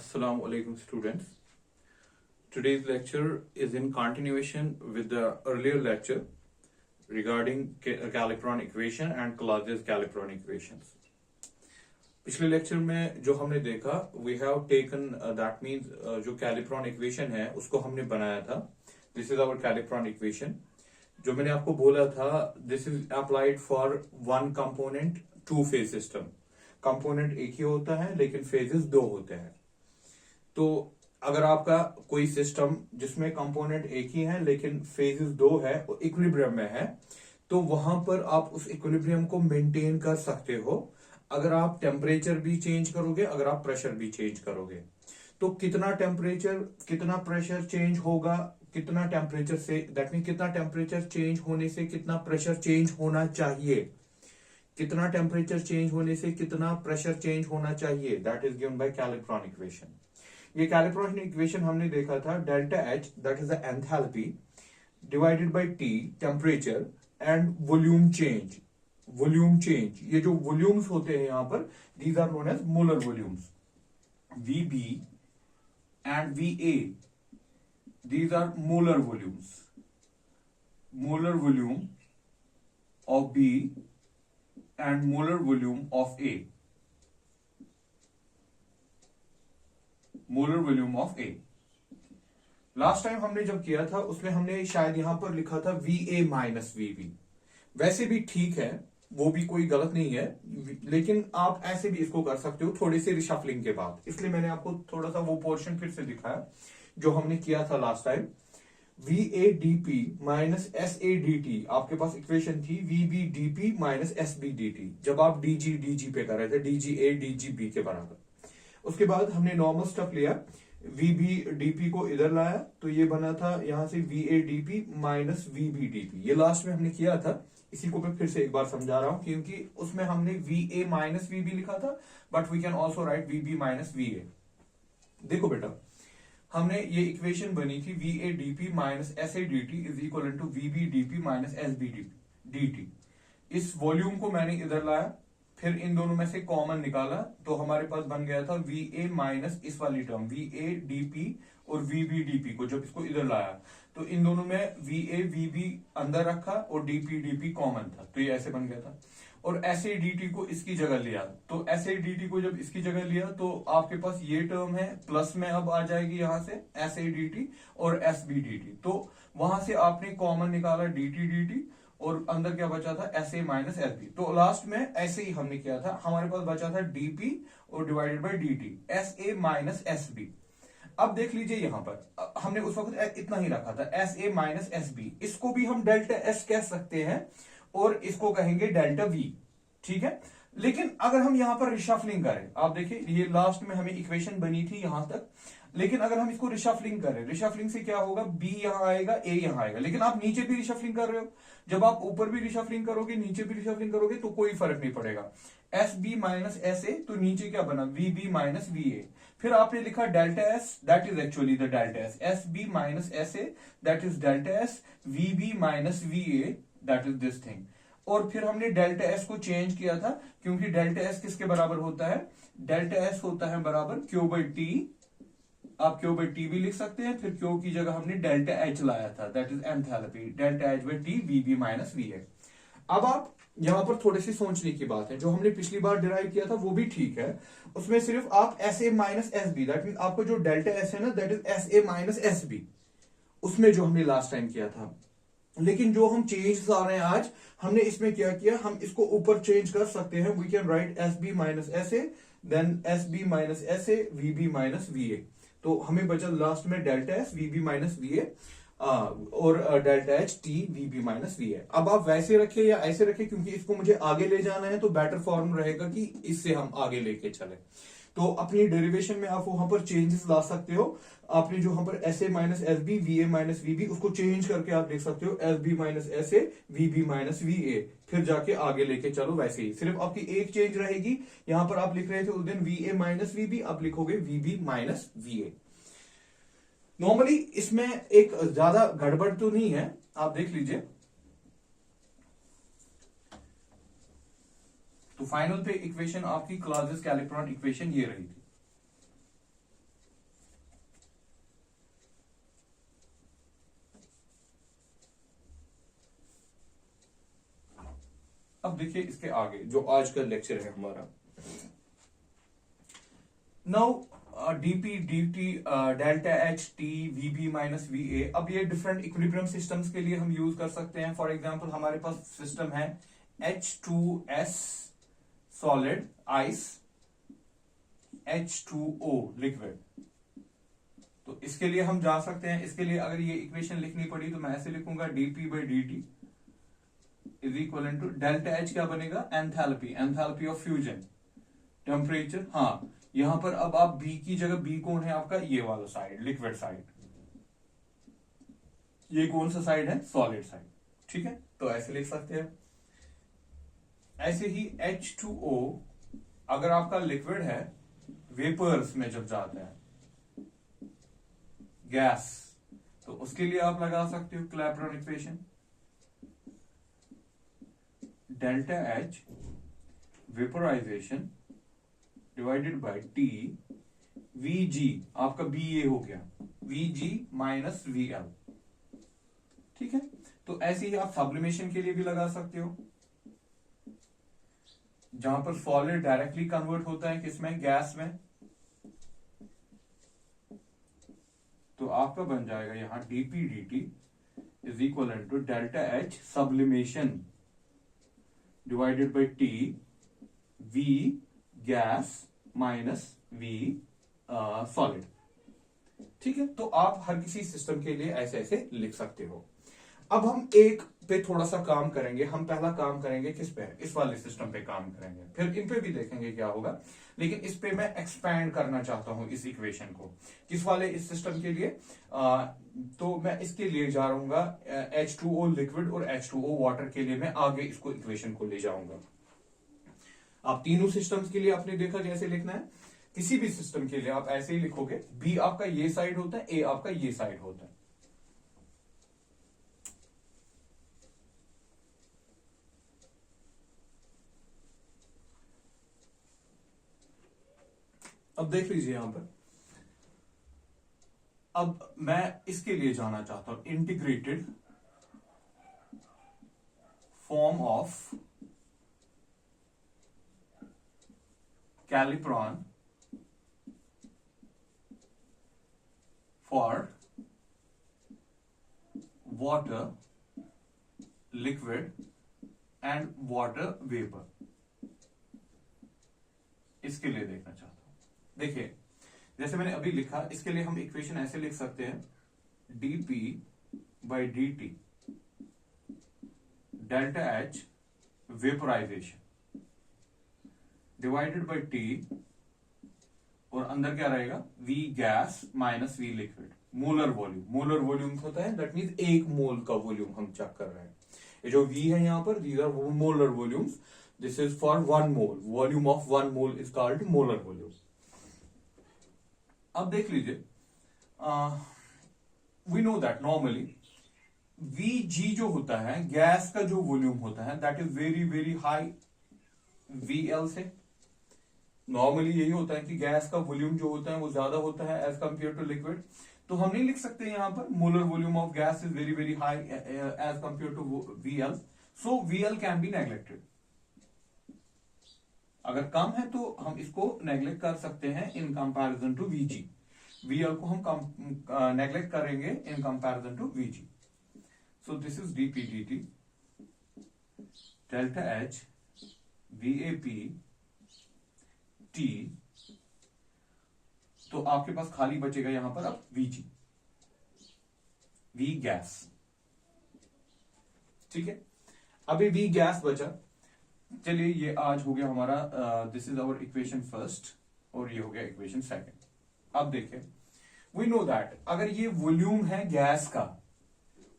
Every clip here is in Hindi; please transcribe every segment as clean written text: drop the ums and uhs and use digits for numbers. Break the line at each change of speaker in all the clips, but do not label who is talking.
Assalamu alaikum students. Today's lecture is in continuation with the earlier lecture regarding Calicron equation and Clausius Calicron equations. पिछले लेक्चर में जो हमने देखा we have taken that means जो Calicron equation है उसको हमने बनाया था. This is our Calicron equation. जो मैंने आपको बोला था this is applied for one component two phase system. Component एक ही होता है लेकिन फेजेस दो होते हैं. तो अगर आपका कोई सिस्टम जिसमें कंपोनेंट एक ही है लेकिन फेजेस दो है और इक्विलिब्रियम में है तो वहां पर आप उस इक्विलिब्रियम को मेंटेन कर सकते हो अगर आप टेम्परेचर भी चेंज करोगे, अगर आप प्रेशर भी चेंज करोगे. तो कितना टेम्परेचर कितना प्रेशर चेंज होगा, कितना टेम्परेचर से दैट मीन कितना टेम्परेचर चेंज होने से कितना प्रेशर चेंज होना चाहिए, कितना टेम्परेचर चेंज होने से कितना प्रेशर चेंज होना चाहिए, that is given by Clapeyron equation. ये कैलिक्रॉन इक्वेशन हमने देखा था delta H that is the enthalpy divided by T temperature and volume change. Volume change, ये जो वॉल्यूम्स होते हैं यहां पर these are known as molar volumes. V B and V A these are molar volumes. Molar volume of B and molar volume of A. Molar volume of A. Last time हमने जब किया था उसमें हमने शायद यहां पर लिखा था VA माइनस VB. वैसे भी ठीक है, वो भी कोई गलत नहीं है, लेकिन आप ऐसे भी इसको कर सकते हो थोड़े से रिशफलिंग के बाद. इसलिए मैंने आपको थोड़ा सा वो पोर्शन फिर से दिखाया जो हमने किया था last time. VAdP minus SAdT आपके पास इक्वेशन थी VBdP माइनस SBdT जब आप DG पे कर रहे थे DGA DGB के बराबर. उसके बाद हमने नॉर्मल स्टेप लिया, VBdP को इधर लाया तो ये बना था यहां से VAdP माइनस VBdP. ये लास्ट में हमने किया था, इसी को मैं फिर से एक बार समझा रहा हूं क्योंकि उसमें हमने VA माइनस VB लिखा था but we can also write VB minus VA. देखो बेटा, हमने ये इक्वेशन बनी थी VAdP minus SAdT is equal to VBdP minus SBdT. इस वॉल्यूम को मैंने इधर लाया, फिर इन दोनों में से कॉमन निकाला तो हमारे पास बन गया था VA माइनस इस वाली टर्म VAdP और VBdP को. जब इसको इधर लाया तो इन दोनों में VAVB अंदर रखा और DPdP कॉमन था तो ये ऐसे बन गया था. और SAdT को इसकी जगह लिया तो SAdT को जब इसकी जगह लिया तो आपके पास ये टर्म है प्लस में अब आ जाएगी यहां से SAdT और SBdT. तो वहां से आपने कॉमन निकाला DTdt और अंदर क्या बचा था SA माइनस SB. तो लास्ट में ऐसे ही हमने किया था, हमारे पास बचा था DP और divided by DT SA minus SB. अब देख लीजिए यहां पर हमने उस वक्त इतना ही रखा था SA माइनस SB. इसको भी हम डेल्टा S कह सकते हैं और इसको कहेंगे डेल्टा V. ठीक है, लेकिन अगर हम यहां पर रिशफलिंग करें, आप देखिए ये लास्ट में हमें इक्वेशन बनी थी यहां तक, लेकिन अगर हम इसको रिशफलिंग करें, रिशफलिंग से क्या होगा, B यहां आएगा A यहां आएगा, लेकिन आप नीचे भी रिशफलिंग कर रहे हो. जब आप ऊपर भी रिशफलिंग करोगे नीचे भी रिशफलिंग करोगे तो कोई फर्क नहीं पड़ेगा. SB माइनस SA तो नीचे क्या बना VB माइनस VA. फिर आपने लिखा delta S that is actually the delta S. SB minus SA that is delta S. VB minus VA that is this thing. और फिर हमने डेल्टा S को चेंज किया था क्योंकि डेल्टा S किसके बराबर होता है, डेल्टा S होता है बराबर Q बाई T. आप Q बाई T भी लिख सकते हैं, फिर Q की जगह हमने डेल्टा H लाया था that is enthalpy delta H by T VB minus VA. अब आप यहां पर थोड़ी सी सोचने की बात है, जो हमने पिछली बार डिराइव किया था वो भी ठीक है, उसमें सिर्फ आप SA minus SB that mean आपको जो डेल्टा S है ना that is SA minus SB उसमें जो हमने लास्ट टाइम किया था. लेकिन जो हम चेंज आ रहे हैं आज, हमने इसमें क्या किया, हम इसको ऊपर चेंज कर सकते हैं. We can write SB minus SA then SB minus SA VB minus VA. तो हमें बचा लास्ट में delta S VB minus VA और delta H T VB minus VA. अब आप वैसे रखे या ऐसे रखे, क्योंकि इसको मुझे आगे ले जाना है तो बेटर फॉर्म रहेगा कि इससे हम आगे लेके चले. तो अपनी डेरिवेशन में आप वहां पर चेंजेस ला सकते हो. आपने जो वहां पर SA minus SB VA minus VB उसको चेंज करके आप लिख सकते हो SB minus SA VB minus VA. फिर जाके आगे लेके चलो वैसे ही, सिर्फ आपकी एक चेंज रहेगी. यहां पर आप लिख रहे थे उस दिन VA माइनस VB, आप लिखोगे VB माइनस VA. नॉर्मली इसमें एक ज्यादा गड़बड़ तो नहीं है, आप देख लीजिए. तो फाइनल पे इक्वेशन आपकी क्लॉजियस कैलिक्रॉन इक्वेशन ये रही थी. अब देखिए इसके आगे जो आज का लेक्चर है हमारा, now DP dt delta H T VB minus V A. अब ये डिफरेंट इक्विलिब्रियम सिस्टम्स के लिए हम यूज कर सकते हैं। फॉर एग्जांपल हमारे पास सिस्टम है H2S solid ice, H2O liquid. तो इसके लिए हम जा सकते हैं, इसके लिए अगर ये इक्वेशन लिखनी पड़ी तो मैं ऐसे लिखूंगा dp by dt is equal to delta H क्या बनेगा, enthalpy, enthalpy of fusion, temperature. हाँ, यहां पर अब आप बी की जगह, बी कौन है आपका, ये वाला साइड लिक्विड साइड, ये कौन सा साइड है, सॉलिड साइड। ठीक है, तो ऐसे लिख सकते हैं। ऐसे ही H2O अगर आपका लिक्विड है, वेपर्स में जब जाता है गैस, तो उसके लिए आप लगा सकते हो Clapeyron equation, delta H vaporisation divided by T Vg, आपका BA हो गया, Vg माइनस VL। ठीक है, तो ऐसे ही आप सब्लिमेशन के लिए भी लगा सकते हो, जहां पर सॉलिड डायरेक्टली कन्वर्ट होता है किसमें, गैस में। तो आपका बन जाएगा यहां dp dt is equal to delta H sublimation divided by T V gas minus V solid. ठीक है, तो आप हर किसी सिस्टम के लिए ऐसे ऐसे लिख सकते हो। अब हम एक पे थोड़ा सा काम करेंगे। हम पहला काम करेंगे किस पे, इस वाले सिस्टम पे काम करेंगे, फिर इन पे भी देखेंगे क्या होगा, लेकिन इस पे मैं एक्सपैंड करना चाहता हूं इस इक्वेशन को। किस वाले, इस सिस्टम के लिए, तो मैं इसके लिए जा रहूंगा H2O लिक्विड और H2O वाटर के लिए मैं आगे इसको इक्वेशन को ले जाऊंगा। आप तीनों सिस्टम्स के लिए आपने देखा कैसे लिखना है। किसी भी सिस्टम के लिए आप ऐसे ही लिखोगे, बी आपका ये साइड होता है, ए आपका ये साइड होता है। अब देख लीजिए यहां पर, अब मैं इसके लिए जाना चाहता हूं integrated form of Clapeyron for water, liquid and water vapour, इसके लिए देखना चाहता हूं। देखिए जैसे मैंने अभी लिखा, इसके लिए हम इक्वेशन ऐसे लिख सकते हैं, dp by dt delta H vaporisation divided by T, और अंदर क्या रहेगा, V gas minus V liquid, molar volume. Molar volume होता है, दैट मीन्स एक मोल का वॉल्यूम हम चेक कर रहे हैं। ये जो V है यहां पर, these are molar volumes, this is for 1 mole, volume of 1 mole is called molar volume. अब देख लीजिए, we know that normally Vg जो होता है, गैस का जो वॉल्यूम होता है, that is very very high VL से। नॉर्मली यही होता है कि गैस का वॉल्यूम जो होता है वो ज्यादा होता है एज कंपेयर टू लिक्विड। तो हम नहीं लिख सकते यहां पर molar volume of gas is very very high as compare to VL, so VL can be neglected. अगर कम है तो हम इसको नेग्लेक्ट कर सकते हैं in comparison to Vg। VL को हम नेग्लेक्ट करेंगे in comparison to Vg। So this is dp dt delta H VAP T, तो आपके पास खाली बचेगा यहां पर अब Vg, V गैस। ठीक है, अभी V गैस बचा। चलिए ये आज हो गया हमारा, this is our equation first और ये हो गया इक्वेशन सेकंड। अब देखिए, वी नो दैट अगर ये वॉल्यूम है गैस का,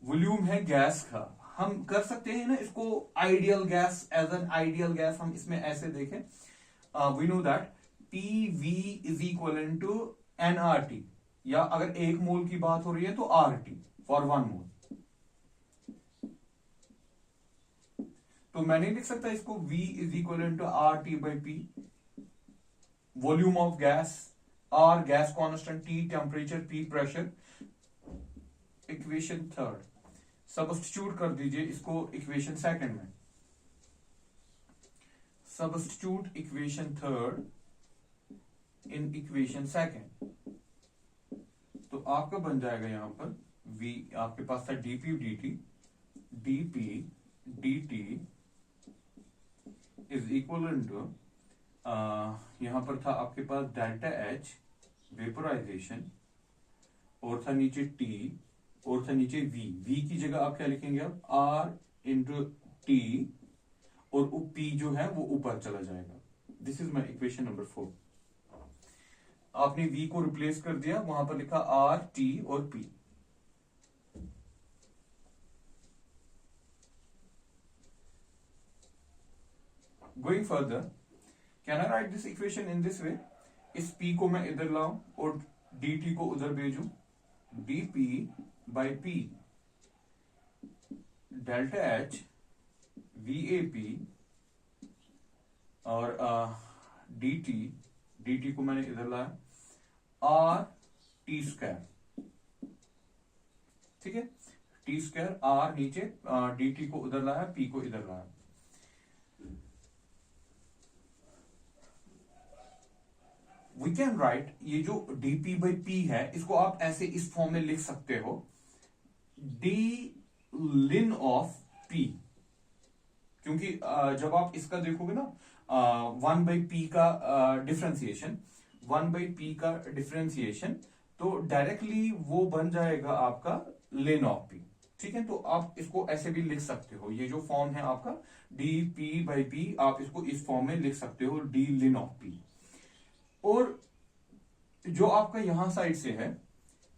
वॉल्यूम है गैस का, हम कर सकते हैं ना इसको ideal gas, as an ideal gas हम इसमें ऐसे देखें, we know that PV is equal to nRT, या अगर 1 मोल की बात हो रही है तो RT फॉर 1 मोल। तो मैं नहीं लिख सकता इसको V is equal to RT by P, volume of gas, R gas constant, T temperature, P pressure. Equation third substitute कर दीजिए इसको इक्वेशन सेकंड में, substitute equation third in equation second, तो आपका बन जाएगा यहां पर v, आपके पास था dp dt, dp dt is equal to, यहां पर था आपके पास डेल्टा एच वेपोराइजेशन, और था नीचे t, और था नीचे v की जगह आप क्या लिखेंगे अब r इंटू टी, और p जो है वो ऊपर चला जाएगा। This is my equation number 4। आपने v को रिप्लेस कर दिया, वहां पर लिखा r t और p। Going further, can I right this equation in this way? इस p को मैं इधर लाऊं और dt को उधर भेजूं, dp by p delta H VAP, और dt को मैंने इधर लाया r t स्क्वायर, ठीक है, t स्क्वायर r नीचे, dt को उधर लाया, p को इधर लाया। वी कैन राइट, ये जो dp बाई p है इसको आप ऐसे इस फॉर्म में लिख सकते हो, d ln ऑफ p, क्योंकि जब आप इसका देखोगे ना, 1 बाई पी का डिफरेंशिएशन, 1 बाई पी का डिफरेंशिएशन, तो डायरेक्टली वो बन जाएगा आपका लेन ऑफ पी, ठीक है। तो आप इसको ऐसे भी लिख सकते हो, ये जो फॉर्म है आपका डी पी बाई पी, आप इसको इस फॉर्म में लिख सकते हो, डी लेन ऑफ पी। और जो आपका यहां साइड से है,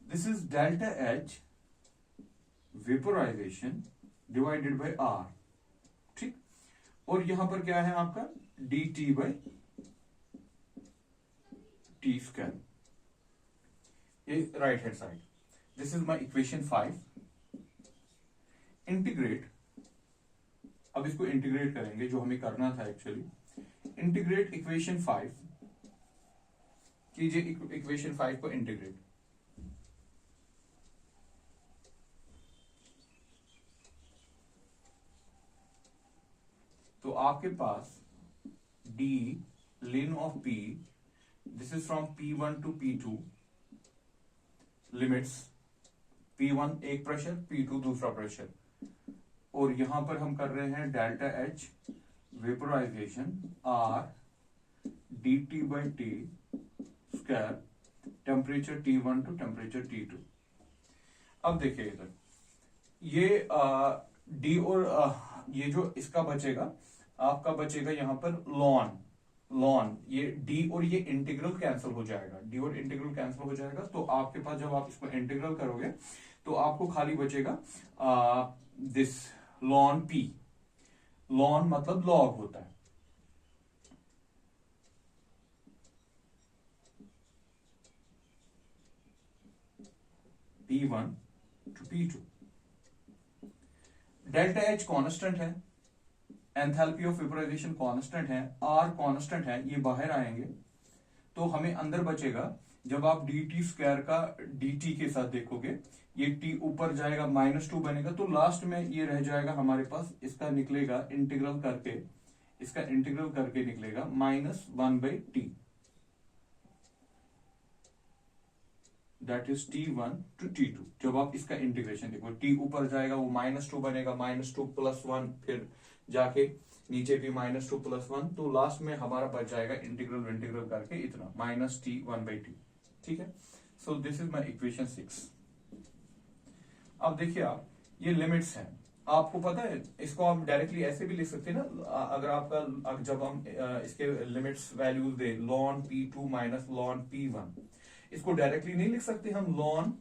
this is delta H vaporisation divided by R, ठीक, और यहां पर क्या है आपका D T by T square, ये right hand side. This is my equation 5। Integrate, अब इसको इंटीग्रेट करेंगे, जो हमें करना था एक्चुअली। इंटीग्रेट इक्वेशन 5 कीजिए, इक्वेशन 5 को इंटीग्रेट। तो आपके पास d ln of p, this is from p1 to p2, limits p1 एक प्रेशर, p2 दूसरा प्रेशर, और यहां पर हम कर रहे हैं delta H vaporization r dt by T square, temperature T1 to temperature T2। अब देखिए इधर ये डी, और ये जो इसका बचेगा, आपका बचेगा यहां पर लॉन, ये डी और ये इंटीग्रल कैंसिल हो जाएगा, डी और इंटीग्रल कैंसिल हो जाएगा। तो आपके पास जब आप इसको इंटीग्रल करोगे तो आपको खाली बचेगा दिस लॉन पी, लॉन मतलब लॉग होता है, P1 to P2। Delta H constant है, एंथैल्पी ऑफ वेपोराइजेशन कांस्टेंट है, आर कांस्टेंट है, ये बाहर आएंगे तो हमें अंदर बचेगा। जब आप डी टी स्क्वायर का डी टी के साथ देखोगे, ये टी ऊपर जाएगा, -2 बनेगा, तो लास्ट में ये रह जाएगा हमारे पास, इसका निकलेगा इंटीग्रल करके, इसका इंटीग्रल करके निकलेगा -1 by T, that is T1 to T2। जब आप इसका इंटीग्रेशन देखो, टी ऊपर जाएगा, वो -2 बनेगा, -2 + 1, फिर जाके नीचे भी -2 + 1, तो लास्ट में हमारा बच जाएगा इंटीग्रल करके इतना -T1 बाई टी, ठीक है। सो दिस इज माई इक्वेशन 6। अब देखिए आप, ये लिमिट्स हैं, आपको पता है इसको आप डायरेक्टली ऐसे भी लिख सकते हैं ना, अगर आपका, जब हम इसके लिमिट्स वैल्यूज दे ln P2 minus ln P1, इसको डायरेक्टली नहीं लिख सकते हम ln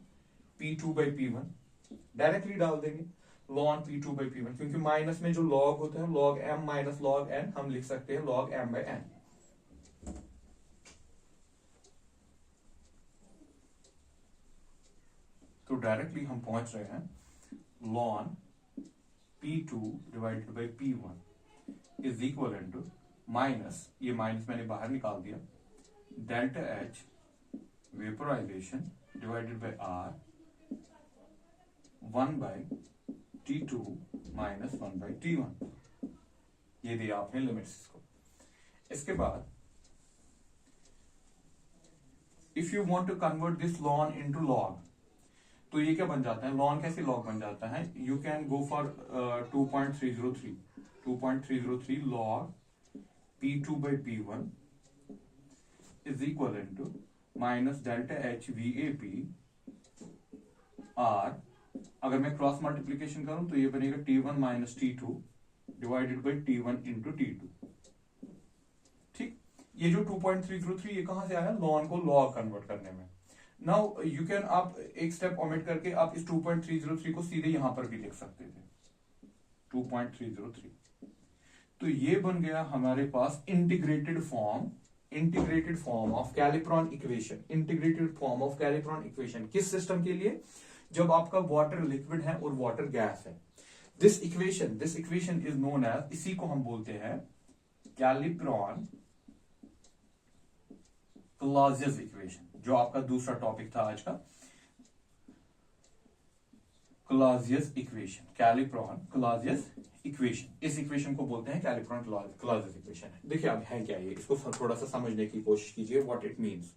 P2 by P1, directly डाल देंगे ln P2 बाई P1, क्योंकि माइनस में जो लॉग होते हैं log m minus log n, हम लिख सकते हैं log m बाई n। तो डायरेक्टली हम पहुंच रहे हैं ln P2 divided by P1 is equal to minus, ये माइनस मैंने बाहर निकाल दिया, delta H vaporisation divided by R 1 by T2 minus 1 by T1, ये दिया आपने लिमिट्स को। इसके बाद if you want to convert this ln into log, तो ये क्या बन जाता है, लॉन कैसे लॉग बन जाता है, you can go for 2.303 log P2 by P1 is equivalent to minus delta H VAP R, अगर मैं क्रॉस मल्टीप्लीकेशन करूं तो ये बनेगा T1 minus T2 divided by T1 into T2। ठीक, ये जो 2.303 ये कहां से आया, लॉन को लॉग कन्वर्ट करने में। नाउ यू कैन, आप एक स्टेप ओमिट करके आप इस 2.303 को सीधे यहां पर भी लिख सकते थे 2.303। तो ये बन गया हमारे पास integrated form of Clapeyron equation. Integrated form of Clapeyron equation किस सिस्टम के लिए, जब आपका वाटर लिक्विड है और वाटर गैस है। This equation is known as, इसी को हम बोलते हैं कैलिब्रॉन क्लॉजियस इक्वेशन, जो आपका दूसरा टॉपिक था आज का, क्लॉजियस इक्वेशन, कैलिब्रॉन क्लॉजियस इक्वेशन। इस इक्वेशन को बोलते हैं कैलिब्रॉन क्लॉजियस इक्वेशन। देखिए अब है क्या ये, इसको थोड़ा सा समझने की कोशिश कीजिए व्हाट इट मींस।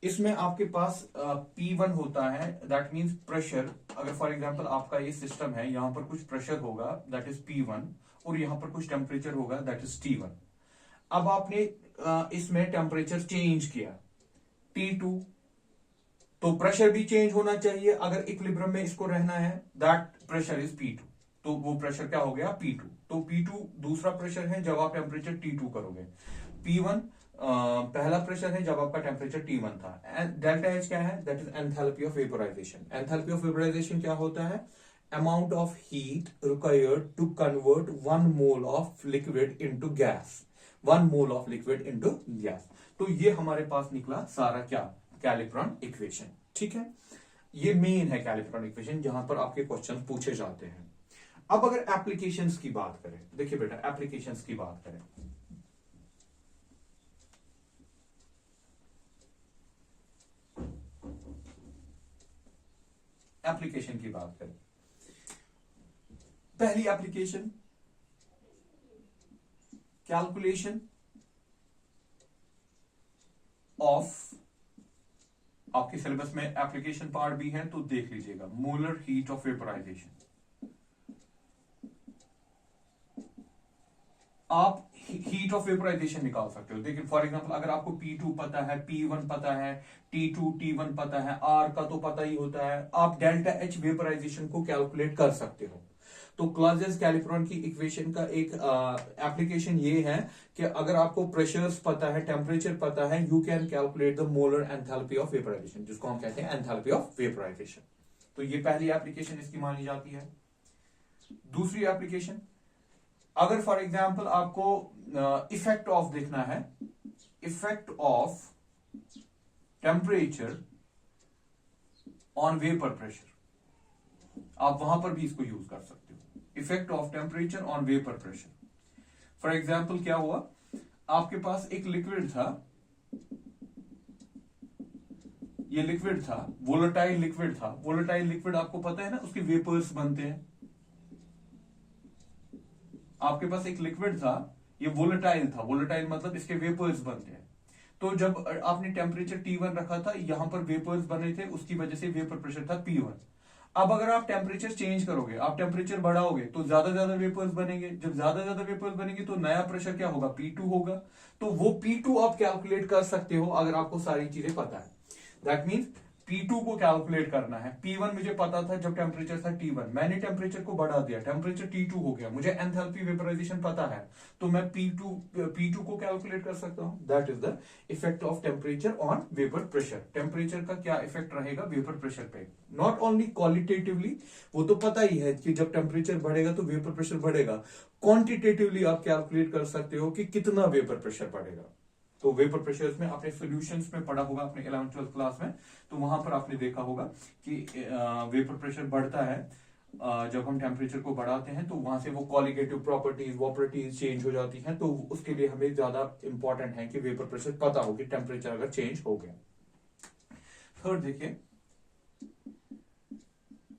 इसमें आपके पास P1 होता है, दैट मींस प्रेशर। अगर फॉर एग्जांपल आपका ये सिस्टम है, यहां पर कुछ प्रेशर होगा दैट इज P1 और यहां पर कुछ टेम्परेचर होगा दैट इज T1। अब आपने इसमें टेम्परेचर चेंज किया T2, तो प्रेशर भी चेंज होना चाहिए। अगर इक्विलिब्रियम में इसको रहना है, दैट प्रेशर इज P2, तो वो प्रेशर क्या हो गया P2। तो P2 दूसरा प्रेशर है जब आप टेम्परेचर T2 करोगे। P1 पहला प्रेशर है जब आपका टेम्परेचर T1 था। डेल्टा H क्या है, that is enthalpy of vaporization. Enthalpy of vaporization क्या होता है, amount of heat required to convert 1 mole of liquid into gas, 1 mole of liquid into gas. तो ये हमारे पास निकला सारा क्या, कैलिब्रॉन इक्वेशन। ठीक है, ये मेन है कैलिब्रॉन इक्वेशन, जहां पर आपके क्वेश्चन पूछे जाते हैं। अब अगर एप्लीकेशंस की बात करें, देखिए बेटा एप्लीकेशंस की बात करें, एप्लीकेशन की बात करें, पहली एप्लीकेशन कैलकुलेशन ऑफ, आपके सिलेबस में एप्लीकेशन पार्ट भी है तो देख लीजिएगा, मोलर हीट ऑफ वेपोराइजेशन। आप हीट ऑफ वेपोराइजेशन निकाल सकते हो। देखिए फॉर एग्जांपल अगर आपको P2 पता है, P1 पता है, T2 T1 पता है, R का तो पता ही होता है, आप डेल्टा H वेपोराइजेशन को कैलकुलेट कर सकते हो। तो क्लॉजियस कैलिब्रॉन की इक्वेशन का एक एप्लीकेशन ये है कि अगर आपको प्रेशर्स पता है, टेम्परेचर पता है, you can calculate the molar enthalpy of vaporisation, जिसको हम कहते हैं एंथैल्पी ऑफ वेपोराइजेशन। तो ये पहली एप्लीकेशन इसकी मानी जाती है। दूसरी एप्लीकेशन, अगर फॉर एग्जांपल आपको इफेक्ट ऑफ देखना है, effect of temperature on vapour pressure, आप वहां पर भी इसको यूज कर सकते हो। Effect of temperature on vapour pressure, for example क्या हुआ, आपके पास एक लिक्विड था, ये लिक्विड था, वोलेटाइल लिक्विड था। वोलेटाइल लिक्विड आपको पता है ना, उसके वेपर्स बनते हैं। आपके पास एक लिक्विड था, ये वोलेटाइल था, वोलेटाइल मतलब इसके वेपर्स बनते हैं। तो जब आपने टेम्परेचर T1 रखा था, यहां पर वेपर्स बने थे, उसकी वजह से वेपर प्रेशर था P1। अब अगर आप टेम्परेचर चेंज करोगे, आप टेम्परेचर बढ़ाओगे, तो ज्यादा ज्यादा वेपर्स बनेंगे। जब ज्यादा ज्यादा वेपर्स बनेंगे तो नया प्रेशर क्या होगा, P2 होगा। तो वो P2 आप कैलकुलेट कर सकते हो अगर आपको सारी चीजें पता है। दैट मीन्स P2 को कैलकुलेट करना है। P1 मुझे पता था जब टेम्परेचर था T1, मैंने टेम्परेचर को बढ़ा दिया, टेम्परेचर T2 हो गया, मुझे एंथैल्पी वेपोराइजेशन पता है, तो मैं P2 को कैलकुलेट कर सकता हूं। That is the effect of temperature on vapour pressure. Temperature का क्या इफेक्ट रहेगा वेपर प्रेशर पे, नॉट ओनली क्वालिटेटिवली, वो तो पता ही है कि जब टेम्परेचर बढ़ेगा तो वेपर प्रेशर बढ़ेगा, क्वांटिटेटिवली आप कैलकुलेट कर सकते हो कि कितना वेपर प्रेशर बढ़ेगा। तो वेपर प्रेशर्स में आपने सॉल्यूशंस में पढ़ा होगा अपने 11th 12th क्लास में, तो वहां पर आपने देखा होगा कि वेपर प्रेशर बढ़ता है जब हम टेम्परेचर को बढ़ाते हैं, तो वहां से वो क्वालिटेटिव प्रॉपर्टीज चेंज हो जाती हैं। तो उसके लिए हमें ज्यादा इंपॉर्टेंट है कि वेपर प्रेशर पता हो कि टेम्परेचर अगर चेंज हो गया। थर्ड देखिए,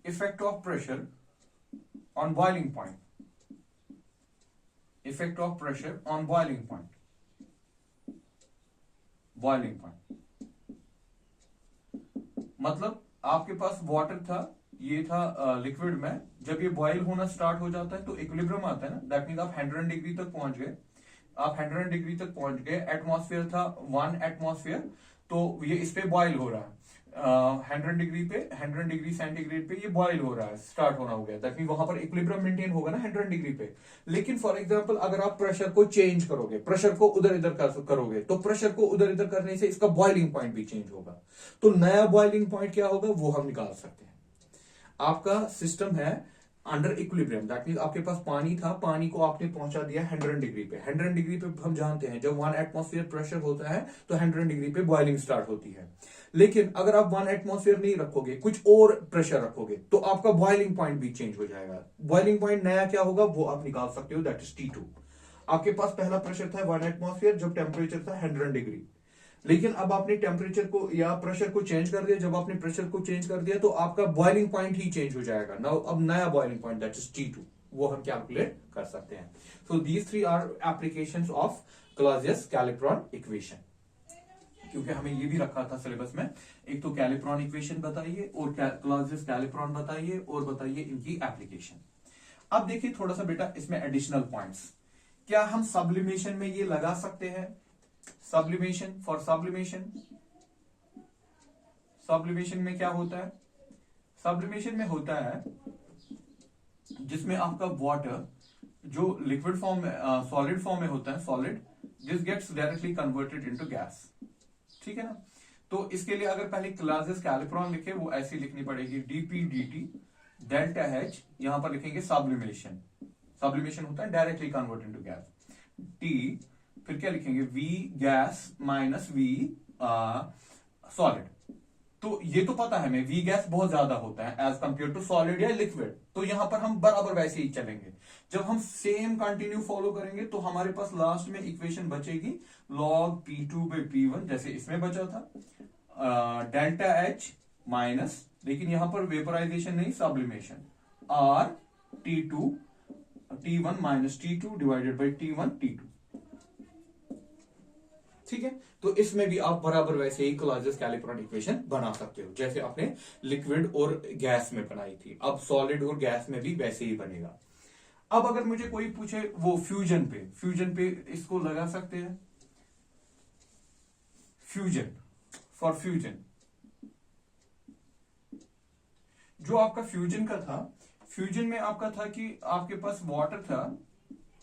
effect of pressure on boiling point, effect of pressure on boiling point. Boiling point. मतलब आपके पास वाटर था, ये था लिक्विड में, जब ये बॉयल होना स्टार्ट हो जाता है तो इक्विलिब्रियम आता है ना, दैट मीन आप 100 डिग्री तक पहुंच गए, आप 100 डिग्री तक पहुंच गए, एटमॉस्फेयर था 1 एटमॉस्फेयर, तो ये इस पे बॉयल हो रहा है 100 डिग्री पे, 100 डिग्री सेंटीग्रेड पे ये बॉयल हो रहा है, स्टार्ट होना हो गया, दैट मीन वहां पर इक्विलिब्रियम मेंटेन होगा ना 100 डिग्री पे। लेकिन फॉर एग्जांपल अगर आप प्रेशर को चेंज करोगे, प्रेशर को उधर इधर करोगे, तो प्रेशर को उधर इधर करने से इसका बॉइलिंग पॉइंट भी चेंज होगा। तो नया बॉइलिंग पॉइंट क्या होगा वो हम निकाल सकते हैं। आपका सिस्टम है अंडर इक्विलिब्रियम, दैट मीन आपके पास पानी था, पानी को आपने पहुंचा दिया 100 डिग्री पे। 100 डिग्री पे हम जानते हैं जब 1 एटमॉस्फेयर प्रेशर होता है तो 100 डिग्री पे बॉइलिंग स्टार्ट होती है। लेकिन अगर आप 1 एटमॉस्फेयर नहीं रखोगे, कुछ और प्रेशर रखोगे, तो आपका बॉइलिंग पॉइंट भी चेंज हो जाएगा। बॉइलिंग पॉइंट नया क्या होगा वो आप निकाल सकते हो, दैट इज T2। आपके पास पहला प्रेशर था 1 एटमॉस्फेयर जब टेम्परेचर था 100 डिग्री, लेकिन अब आपने टेम्परेचर को या प्रेशर को चेंज कर दिया। जब आपने प्रेशर को चेंज कर दिया तो आपका बॉइलिंग पॉइंट ही चेंज हो जाएगा। नाउ अब नया boiling point that is T2, वो हम कैलकुलेट कर सकते हैं। So these 3 are applications of Clausius Clapeyron equation. क्योंकि हमें ये भी रखा था सिलेबस में, एक तो कैलिब्रॉन इक्वेशन बताइए और क्लासियस-कैलिब्रॉन बताइए और बताइए इनकी एप्लीकेशन। अब देखिए थोड़ा सा बेटा इसमें एडिशनल पॉइंट्स, क्या हम सब्लिमेशन में ये लगा सकते हैं? सब्लिमेशन, फॉर सब्लिमेशन, सब्लिमेशन में क्या होता है? सब्लिमेशन में होता है जिसमें आपका वाटर जो लिक्विड फॉर्म में, सॉलिड फॉर्म में होता है, solid, this gets directly converted into gas, ठीक है ना। तो इसके लिए अगर पहले क्लासियस-कैलिब्रॉन लिखे, वो ऐसी लिखनी पड़ेगी, dP dt डेल्टा H, यहां पर लिखेंगे सब्लिमेशन। सब्लिमेशन होता है directly convert into gas, T, फिर क्या लिखेंगे, V gas minus V solid. तो ये तो पता है हमें V गैस बहुत ज्यादा होता है एज कंपेयर टू सॉलिड या लिक्विड, तो यहां पर हम बराबर वैसे ही चलेंगे। जब हम सेम कंटिन्यू फॉलो करेंगे तो हमारे पास लास्ट में इक्वेशन बचेगी log P2 by P1, जैसे इसमें बचा था डेल्टा H माइनस, लेकिन यहां पर वेपराइजेशन नहीं, sublimation, R T2 T1 minus T2 divided by T1 T2, ठीक है। तो इसमें भी आप बराबर वैसे ही क्लासियस-कैलिब्रॉन इक्वेशन बना सकते हो, जैसे आपने लिक्विड और गैस में बनाई थी, अब सॉलिड और गैस में भी वैसे ही बनेगा। अब अगर मुझे कोई पूछे वो फ्यूजन पे, फ्यूजन पे इसको लगा सकते हैं, फ्यूजन, फॉर फ्यूजन, जो आपका फ्यूजन का था, फ्यूजन में आपका था कि आपके पास वाटर था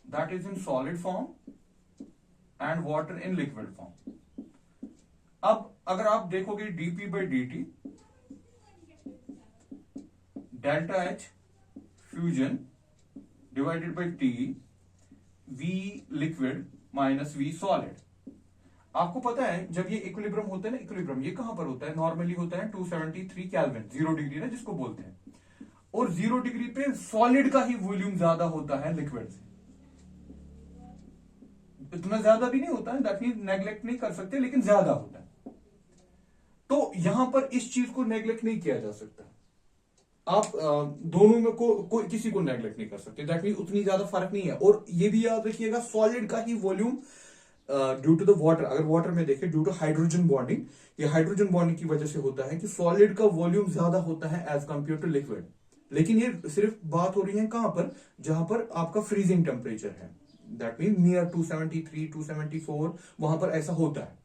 that is in solid form and water in liquid form. अब अगर आप देखोगे dP by dt delta H fusion divided by T, V liquid minus V solid. आपको पता है जब ये इक्विलिब्रियम होता है ना, इक्विलिब्रियम ये कहां पर होता है? नॉर्मली होता है 273 केल्विन, 0 डिग्री ना जिसको बोलते हैं, और 0 डिग्री पे सॉलिड का ही वॉल्यूम ज्यादा होता है लिक्विड से। इतना ज्यादा भी नहीं होता है, दैट मींस नेग्लेक्ट नहीं कर सकते, लेकिन ज्यादा होता है। तो यहां पर इस चीज को नेग्लेक्ट नहीं किया जा सकता। आप दोनों में कोई किसी को नेग्लेक्ट नहीं कर सकते, दैट मींस उतनी ज्यादा फर्क नहीं है। और ये भी याद रखिएगा सॉलिड का ही volume due to the water, अगर वाटर में देखें ड्यू टू हाइड्रोजन बॉन्डिंग, ये हाइड्रोजन बॉन्डिंग की वजह से होता है कि सॉलिड का वॉल्यूम ज्यादा होता है एज कंपेयर टू लिक्विड। लेकिन ये सिर्फ बात हो रही है कहां पर? जहां पर आपका फ्रीजिंग टेम्परेचर है, दैट मीन नियर 273 274, वहां पर ऐसा होता है।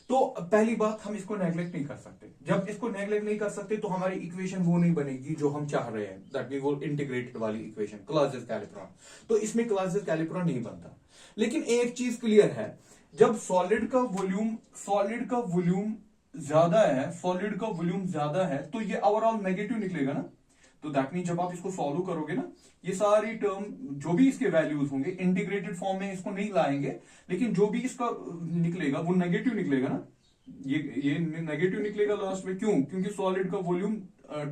तो पहली बात, हम इसको नेग्लेक्ट नहीं कर सकते। जब इसको नेग्लेक्ट नहीं कर सकते तो हमारी इक्वेशन वो नहीं बनेगी जो हम चाह रहे हैं, दैट मीन वो इंटीग्रेटेड वाली इक्वेशन क्लासियस-कैलिब्रॉन। तो इसमें क्लासियस-कैलिब्रॉन नहीं बनता। लेकिन एक चीज क्लियर है, जब सॉलिड का वॉल्यूम ज्यादा है, सॉलिड का वॉल्यूम ज्यादा है, तो ये ओवरऑल नेगेटिव निकलेगा ना। तो दैट मीन जब आप इसको सॉल्व करोगे ना, ये सारी टर्म जो भी इसके वैल्यूज होंगे इंटीग्रेटेड फॉर्म में इसको नहीं लाएंगे, लेकिन जो भी इसका निकलेगा वो नेगेटिव निकलेगा ना, ये नेगेटिव निकलेगा लास्ट में। क्यों? क्योंकि सॉलिड का वॉल्यूम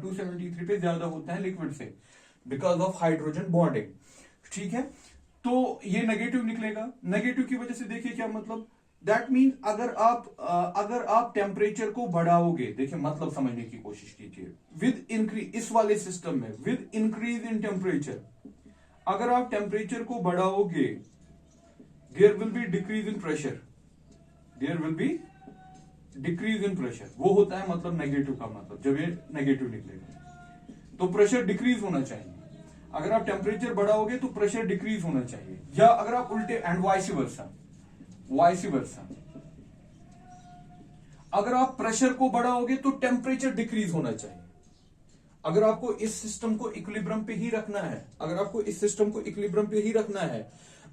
273 पे ज्यादा होता है लिक्विड से, बिकॉज ऑफ हाइड्रोजन बॉन्डिंग, ठीक है। तो ये नेगेटिव निकलेगा। नेगेटिव की वजह से देखिए क्या मतलब, दैट मीन अगर आप टेम्परेचर को बढ़ाओगे, देखिए मतलब समझने की कोशिश कीजिए, विद इंक्रीज, इस वाले सिस्टम में विद इंक्रीज इन टेम्परेचर, अगर आप टेम्परेचर को बढ़ाओगे there will be decrease in pressure, there will be decrease in pressure. वो होता है मतलब नेगेटिव का मतलब, जब ये नेगेटिव निकलेगा तो प्रेशर डिक्रीज होना चाहिए। अगर आप टेम्परेचर बढ़ाओगे तो प्रेशर डिक्रीज होना चाहिए, या अगर आप उल्टे एंड वाइस वर्सा, अगर आप प्रेशर को बढ़ाओगे तो टेम्परेचर डिक्रीज होना चाहिए। अगर आपको इस सिस्टम को इक्विलिब्रियम पे ही रखना है,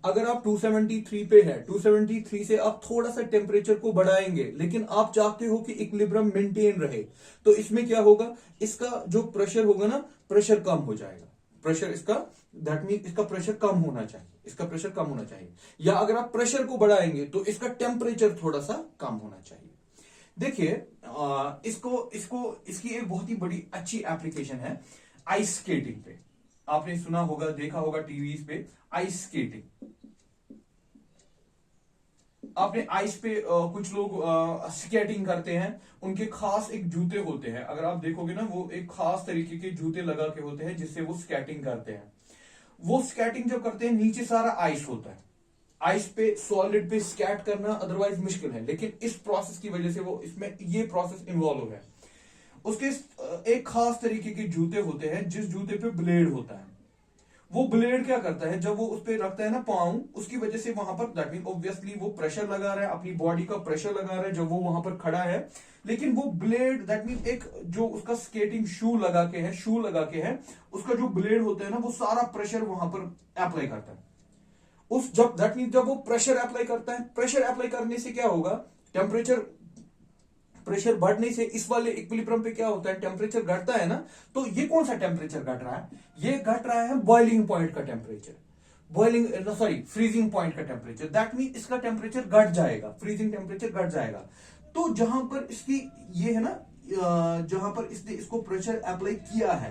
अगर आप 273 पे है, 273 से आप थोड़ा सा टेम्परेचर को बढ़ाएंगे, लेकिन आप चाहते हो कि इक्विलिब्रियम मेंटेन रहे, तो इसमें क्या होगा, इसका जो प्रेशर होगा ना, प्रेशर कम हो जाएगा। प्रेशर इसका, दैट मीन इसका प्रेशर कम होना चाहिए, या अगर आप प्रेशर को बढ़ाएंगे तो इसका टेम्परेचर थोड़ा सा कम होना चाहिए। देखिए इसकी एक बहुत ही बड़ी अच्छी एप्लीकेशन है आइस स्केटिंग पे। आपने सुना होगा, देखा होगा टीवी पे आइस स्केटिंग। आपने आइस पे कुछ लोग स्केटिंग करते हैं, उनके खास एक जूते होते हैं, अगर आप देखोगे ना, वो एक खास तरीके के जूते लगा के होते हैं जिससे वो स्केटिंग करते हैं। वो स्केटिंग जब करते हैं, नीचे सारा आइस होता है, आइस पे सॉलिड पे स्केट करना अदरवाइज मुश्किल है, लेकिन इस प्रोसेस की वजह से वो इसमें ये प्रोसेस इन्वॉल्व है। उसके एक खास तरीके के जूते होते हैं, जिस जूते पे ब्लेड होता है। वो ब्लेड क्या करता है, जब वो उस पे रखता है ना पाँव, उसकी वजह से वहां पर दैट मीन ऑब्वियसली वो प्रेशर लगा रहा है, अपनी बॉडी का प्रेशर लगा रहा है जब वो वहां पर खड़ा है। लेकिन वो ब्लेड दैट मीन एक जो उसका स्केटिंग शू लगा के है, उसका जो ब्लेड होता है ना, वो सारा प्रेशर वहां पर अप्लाई करता है। जब वो प्रेशर अप्लाई करता है, प्रेशर अप्लाई करने से क्या होगा, प्रेशर बढ़ने से इस वाले इक्विलिब्रियम पे क्या होता है, टेम्परेचर घटता है ना। तो ये कौन सा टेम्परेचर घट रहा है, ये घट रहा है बॉइलिंग पॉइंट का टेम्परेचर, फ्रीजिंग पॉइंट का टेम्परेचर। दैट मीन इसका टेम्परेचर घट जाएगा, फ्रीजिंग टेम्परेचर घट जाएगा। तो जहां पर इसकी ये है ना, जहां पर इसने इसको प्रेशर अप्लाई किया है,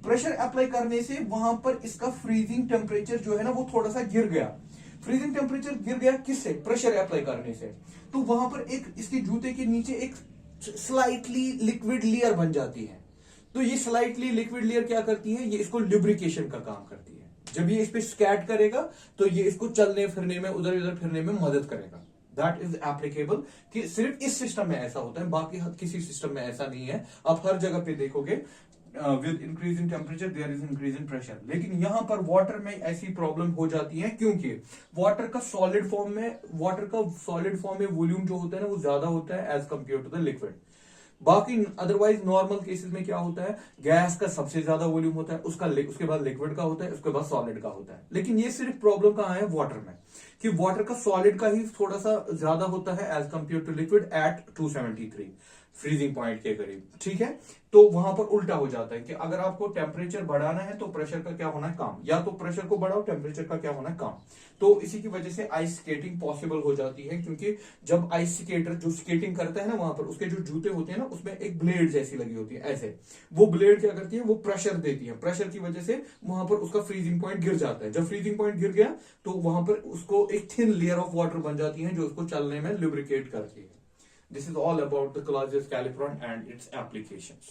प्रेशर अप्लाई करने से वहां पर इसका फ्रीजिंग टेम्परेचर जो है ना, वो थोड़ा सा गिर गया। फ्रीजिंग टेम्परेचर गिर गया किससे, प्रेशर अप्लाई करने से। तो वहां पर एक इसके जूते के नीचे एक स्लाइटली लिक्विड लेयर बन जाती है। तो ये स्लाइटली लिक्विड लेयर क्या करती है, ये इसको लुब्रिकेशन का काम करती है। जब ये इस पे स्कैट करेगा तो ये इसको चलने फिरने में, उधर उधर फिरने में मदद करेगा। दैट इज एप्लीकेबल, कि सिर्फ इस सिस्टम में ऐसा होता है, बाकी किसी सिस्टम में ऐसा नहीं है। आप हर जगह पे देखोगे with increase in temperature there is increase in pressure. लेकिन यहां पर वाटर में ऐसी प्रॉब्लम हो जाती है, क्योंकि वाटर का सॉलिड फॉर्म में वॉल्यूम जो होता है ना, वो ज्यादा होता है as compare to the liquid. बाकी अदरवाइज नॉर्मल केसेस में क्या होता है, गैस का सबसे ज्यादा वॉल्यूम होता है, उसके बाद लिक्विड का होता है, उसके बाद सॉलिड का होता है। लेकिन ये सिर्फ प्रॉब्लम कहां है, वाटर में, कि वाटर का सॉलिड का ही थोड़ा सा ज्यादा होता है as compare to liquid at 273 freezing point के करीब। ठीक है, तो वहां पर उल्टा हो जाता है कि अगर आपको टेम्परेचर बढ़ाना है तो प्रेशर का क्या होना है, कम, या तो प्रेशर को बढ़ाओ, टेम्परेचर का क्या होना है, कम। तो इसी की वजह से आइस स्केटिंग पॉसिबल हो जाती है, क्योंकि जब आइस स्केटर जो स्केटिंग करता है ना, वहां पर उसके जो जूते होते हैं ना, उसमें एक ब्लेड जैसी लगी होती है ऐसे। वो ब्लेड क्या करती है, वो प्रेशर देती है, प्रेशर की वजह से वहां पर उसका फ्रीजिंग पॉइंट गिर जाता है। जब फ्रीजिंग पॉइंट गिर गया तो वहां पर उसको एक थिन लेयर ऑफ वाटर बन जाती है, जो उसको चलने में लुब्रिकेट करती है। This is all about the Clausius Calipron and its applications.